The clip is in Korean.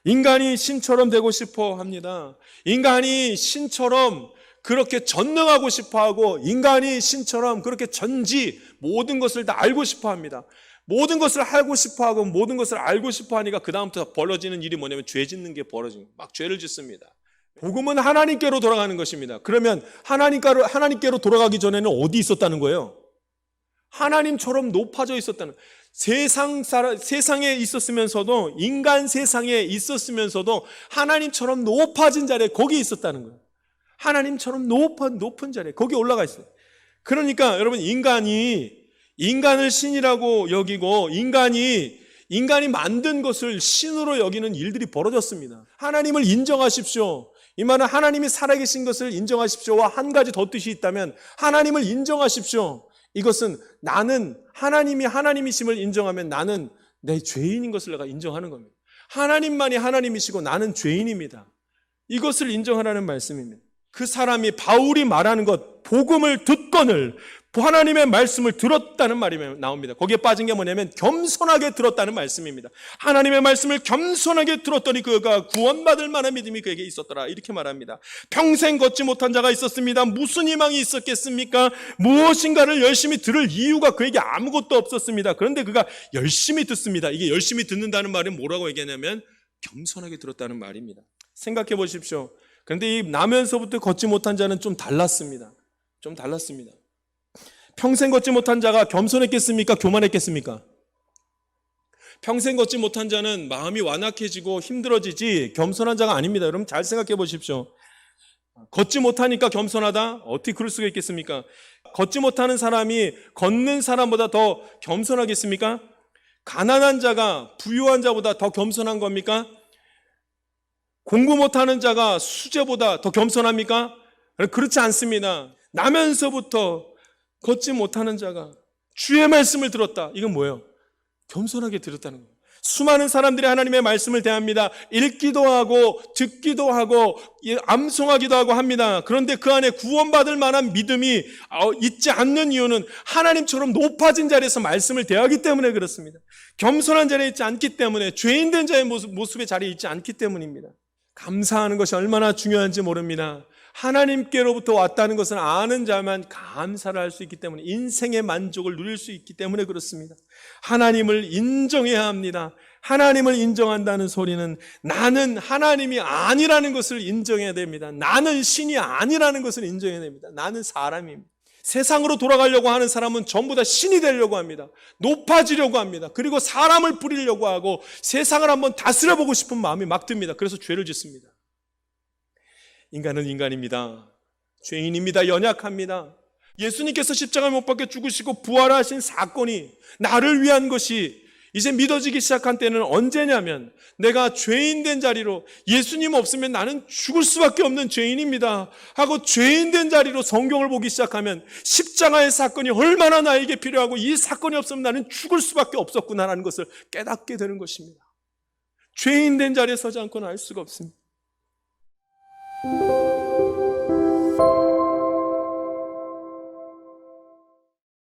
인간이 신처럼 되고 싶어 합니다. 인간이 신처럼 그렇게 전능하고 싶어 하고, 인간이 신처럼 그렇게 전지 모든 것을 다 알고 싶어 합니다. 모든 것을 알고 싶어 하고 모든 것을 알고 싶어 하니까 그 다음부터 벌어지는 일이 뭐냐면 죄 짓는 게 벌어지는, 막 죄를 짓습니다. 복음은 하나님께로 돌아가는 것입니다. 그러면 하나님께로 돌아가기 전에는 어디 있었다는 거예요? 하나님처럼 높아져 있었다는, 세상에 있었으면서도, 인간 세상에 있었으면서도 하나님처럼 높아진 자리에 거기 있었다는 거예요. 하나님처럼 높은 자리에 거기 올라가 있어요. 그러니까 여러분, 인간을 신이라고 여기고 인간이 만든 것을 신으로 여기는 일들이 벌어졌습니다. 하나님을 인정하십시오. 이 말은 하나님이 살아계신 것을 인정하십시오와 한 가지 더 뜻이 있다면, 하나님을 인정하십시오. 이것은 나는 하나님이 하나님이심을 인정하면 나는 내 죄인인 것을 내가 인정하는 겁니다. 하나님만이 하나님이시고 나는 죄인입니다. 이것을 인정하라는 말씀입니다. 그 사람이, 바울이 말하는 것, 복음을 듣거늘 하나님의 말씀을 들었다는 말이 나옵니다. 거기에 빠진 게 뭐냐면 겸손하게 들었다는 말씀입니다. 하나님의 말씀을 겸손하게 들었더니 그가 구원받을 만한 믿음이 그에게 있었더라, 이렇게 말합니다. 평생 걷지 못한 자가 있었습니다. 무슨 희망이 있었겠습니까? 무엇인가를 열심히 들을 이유가 그에게 아무것도 없었습니다. 그런데 그가 열심히 듣습니다. 이게 열심히 듣는다는 말이 뭐라고 얘기하냐면 겸손하게 들었다는 말입니다. 생각해 보십시오. 그런데 이 나면서부터 걷지 못한 자는 좀 달랐습니다. 평생 걷지 못한 자가 겸손했겠습니까? 교만했겠습니까? 평생 걷지 못한 자는 마음이 완악해지고 힘들어지지 겸손한 자가 아닙니다. 여러분 잘 생각해 보십시오. 걷지 못하니까 겸손하다? 어떻게 그럴 수가 있겠습니까? 걷지 못하는 사람이 걷는 사람보다 더 겸손하겠습니까? 가난한 자가 부유한 자보다 더 겸손한 겁니까? 공부 못하는 자가 수재보다 더 겸손합니까? 그렇지 않습니다. 나면서부터 걷지 못하는 자가 주의 말씀을 들었다. 이건 뭐예요? 겸손하게 들었다는 거예요. 수많은 사람들이 하나님의 말씀을 대합니다. 읽기도 하고 듣기도 하고 암송하기도 하고 합니다. 그런데 그 안에 구원받을 만한 믿음이 있지 않는 이유는 하나님처럼 높아진 자리에서 말씀을 대하기 때문에 그렇습니다. 겸손한 자리에 있지 않기 때문에, 죄인된 자의 모습의 자리에 있지 않기 때문입니다. 감사하는 것이 얼마나 중요한지 모릅니다. 하나님께로부터 왔다는 것은 아는 자만 감사를 할 수 있기 때문에, 인생의 만족을 누릴 수 있기 때문에 그렇습니다. 하나님을 인정해야 합니다. 하나님을 인정한다는 소리는 나는 하나님이 아니라는 것을 인정해야 됩니다. 나는 신이 아니라는 것을 인정해야 됩니다. 나는 사람입니다. 세상으로 돌아가려고 하는 사람은 전부 다 신이 되려고 합니다. 높아지려고 합니다. 그리고 사람을 부리려고 하고 세상을 한번 다스려보고 싶은 마음이 막 듭니다. 그래서 죄를 짓습니다. 인간은 인간입니다. 죄인입니다. 연약합니다. 예수님께서 십자가에 못 박혀 죽으시고 부활하신 사건이 나를 위한 것이 이제 믿어지기 시작한 때는 언제냐면, 내가 죄인된 자리로, 예수님 없으면 나는 죽을 수밖에 없는 죄인입니다 하고 죄인된 자리로 성경을 보기 시작하면, 십자가의 사건이 얼마나 나에게 필요하고 이 사건이 없으면 나는 죽을 수밖에 없었구나라는 것을 깨닫게 되는 것입니다. 죄인된 자리에 서지 않고는 알 수가 없습니다.